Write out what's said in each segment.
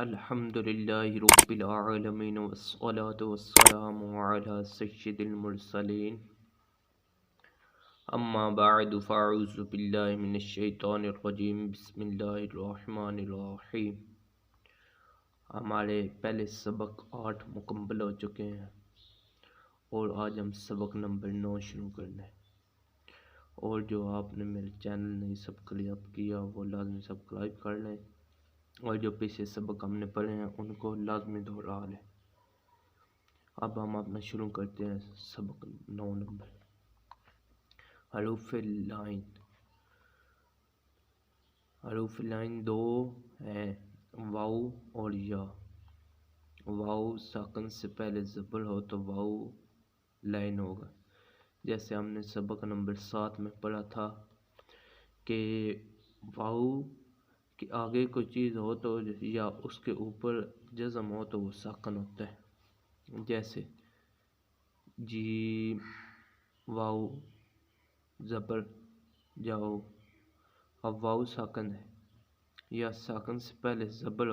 الحمد لله رب العالمين والصلاة والسلام على سيد المرسلين أما بعد فأعوذ بالله من الشيطان الرجيم بسم الله الرحمن الرحيم. ہمارے پہلے سبق 8 مکمل ہو چکے ہیں اور آج ہم سبق نمبر 9 شروع کرنا ہے. اور جو آپ نے میرے چینل نہیں سبسکرائب کیا وہ لازمی سبسکرائب کر لیں اور جو پیچھے سبق ہم نے پڑھے ہیں ان کو لازمی دہرا لیں. اب ہم اپنا شروع کرتے ہیں سبق 9 نمبر. حروف لائن. حروف لائن دو ہیں، واو اور یا. واو ساکن سے پہلے زبر ہو تو واو لائن ہوگا. جیسے ہم نے سبق نمبر 7 میں پڑھا تھا کہ واو کہ آگے کوئی چیز ہو تو یا اس کے اوپر جزم ہو تو وہ ساکن ہوتا ہے. جیسے جیم واو زبر جاؤ. اب واو ساکن ہے یا ساکن سے پہلے زبر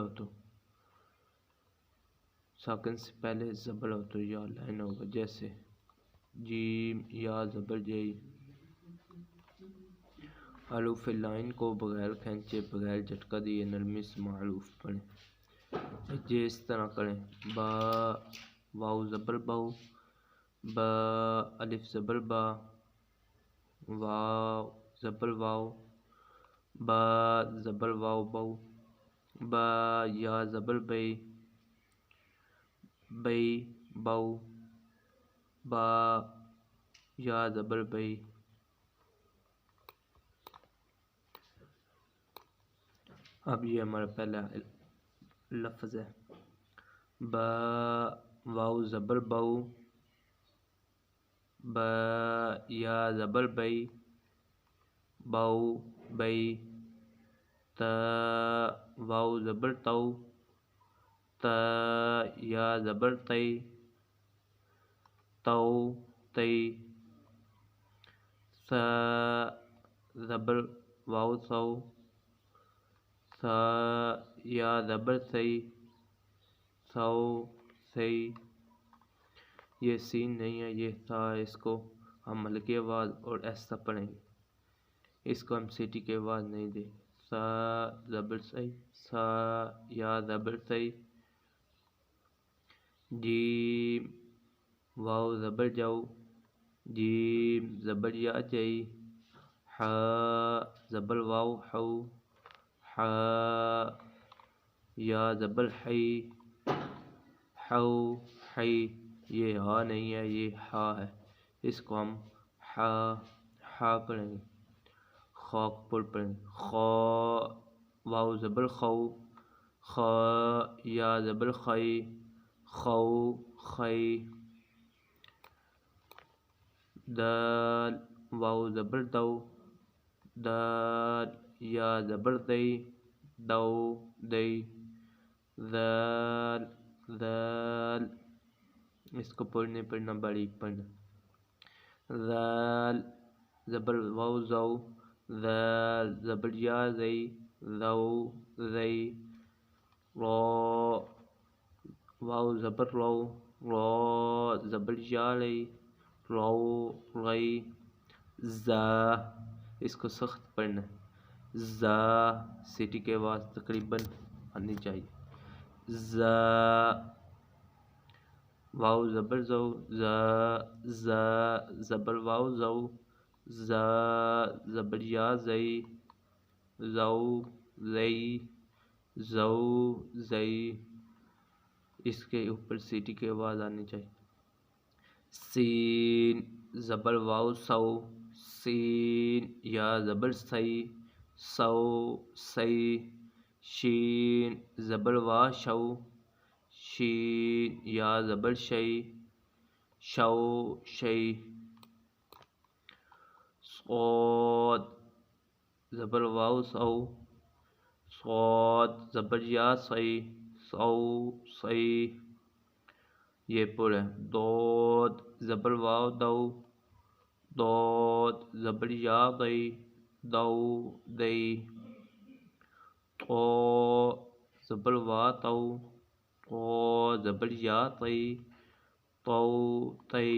ہو تو یا لائن ہوگا. جیسے جیم یا زبر جئی. حروف لائن کو بغیر کھینچے بغیر جھٹکا دیے نرمی سے معروف پڑھیں. یہ اس طرح کریں: با واو زبر باؤ، با الف زبر با، واو زبر واو، با زبر واو باؤ، با یا زبر بئی، بئی باؤ، با یا زبر بئی. اب یہ ہمارا پہلا لفظ ہے. با واو زبر باؤ، با یا زبر بئی، باؤ بئی. تا واو زبر تو، تا یا زبر تئی، تو تئی. سا زبر واو سو، سا یا زبر سی، سو سی. یہ سین نہیں ہے، یہ تھا. اس کو ہم ہلکی آواز اور ایسا پڑھیں گے، اس کو ہم سیٹی کی آواز نہیں دیں. سا زبر سی، سا یا زبر سی. جیم واو زبر جاؤ، جیم زبر یا جئی. ح زبر واو حو، ح یا زبر حی، حو حی. یہ ہا نہیں ہے، یہ ہا ہے. اس کو ہم ہا پڑھیں گے، خاک پر پڑھیں گے. خا واو زبر خو، خا یا زبر خی، خو خی. دال واو زبر دو، دال یا زبر دئی، دو دئی. ذال ذال. اس کو پڑھنے پڑھنا باریک پڑھنا. ذال زبر واو زو، ذال زبر یا زئی، زو زئی. رو واو زبر رو، رو زبر یا لئی، رو رئی. زا اس کو سخت پڑھنا ہے، زا سیٹی کے آواز تقریباً آنی چاہیے. زا واو زبر زو، زا زا زبر واو زو، زا زبر یا زئی، زو زئی، زو زئی. اس کے اوپر سیٹی کی آواز آنی چاہیے. سین زبر واو سو، سین یا زبر سی، سو سی. شین زبر وا شو، شین یا زبر شئی، شو شئی. صاد زبر واو سو، صاد زبر یا سی، سو سی. یہ پورا ہے. دود زبر واو دو، دود زبر یا دئی، دو دئی. تو زبر وا تو، طا زبر یا تی، تو تی،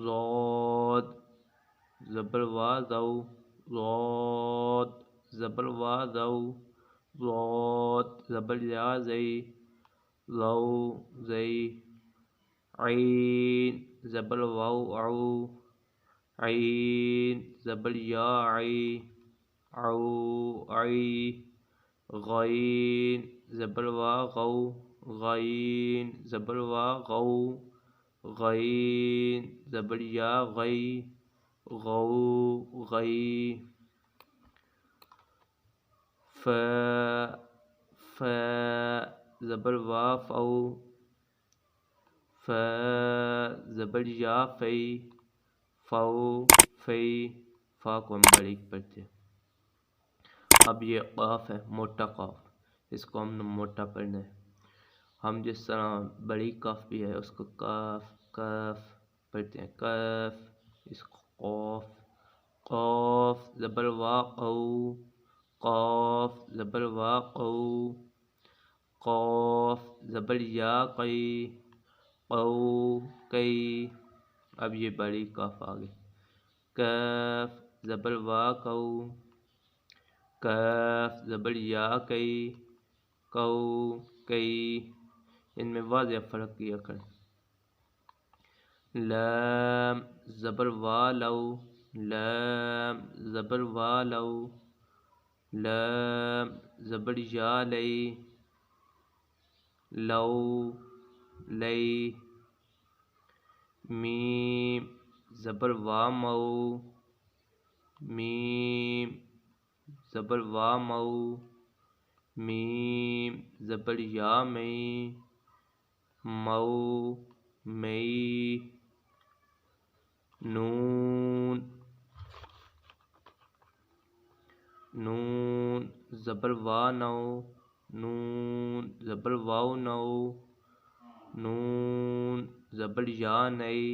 ضاد زبر وا زو، ضاد زبر وا زو، ضاد زبر یا زئی، ضو زئی، عین زبر واو عو، عین زبر یا عی، عو عی، غین زبر وا غو، غین زبر وا غو، غین زبر یا غی، غو غی، ف ف زبر وا فو، ف زبر یا فی، فو فی، فا کو ہم باریک پڑھتے ہیں۔ اب یہ قاف ہے، موٹا قاف، اس کو ہم نے موٹا پڑھنا ہے۔ ہم جس طرح بڑی کاف بھی ہے اس کو کاف کاف پڑھتے ہیں، کاف، اس کو قاف، قاف زبر وا قو، قاف زبر وا قو، قاف زبر یا قی، قو قی۔ اب یہ بڑی کاف آگے، کاف زبر وا کو، کاف زبر یا کئی، کو کئی، ان میں واضح فرق کیا کریں۔ لام زبر وا لو، لام زبر وا لو، لام زبر یا لئی، لو لئی، میم زبر وا مو، میم زبر وا مو، میم زبر یا مئی، مو مئی، نون، نون زبر وا نو، نون زبر واو نو، نون زبر یا نئی،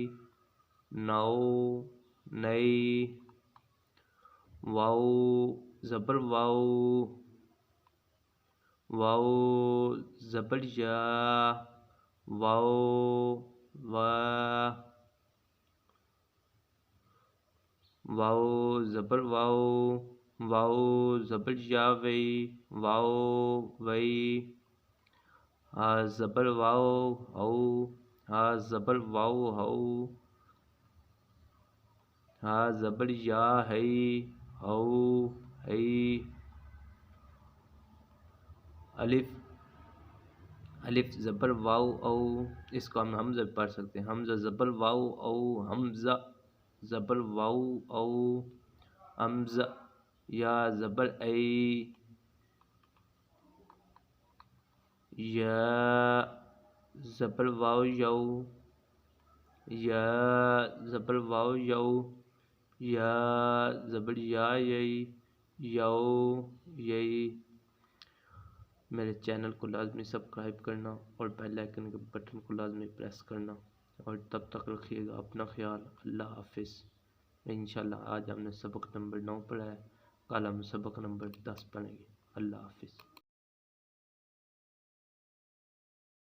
نو نئی، واو زبر واو، واو زبر یا، واو وا، واو زبر واو، واو زبر یا وئی، واو وئی، ہا زبر واو ہو، ہا زبر واو ہو، ہا زبر یا ہئی، ہو ہئی، الف، الف زبر واو او، اس کو ہم حمزہ پڑھ سکتے ہیں، حمزہ زبر واو او، حمزہ زبر واو او، حمزہ، یا زبر ای، یا زبر واو یو، یا زبر واو یو، یا زبر یا یئی، یو یئی۔ میرے چینل کو لازمی سبسکرائب کرنا اور بیل آئیکن کے بٹن کو لازمی پریس کرنا، اور تب تک رکھیے گا اپنا خیال۔ اللہ حافظ۔ انشاءاللہ آج ہم نے سبق نمبر 9 پڑھا ہے، کل ہم سبق نمبر 10 پڑھیں گے۔ اللہ حافظ۔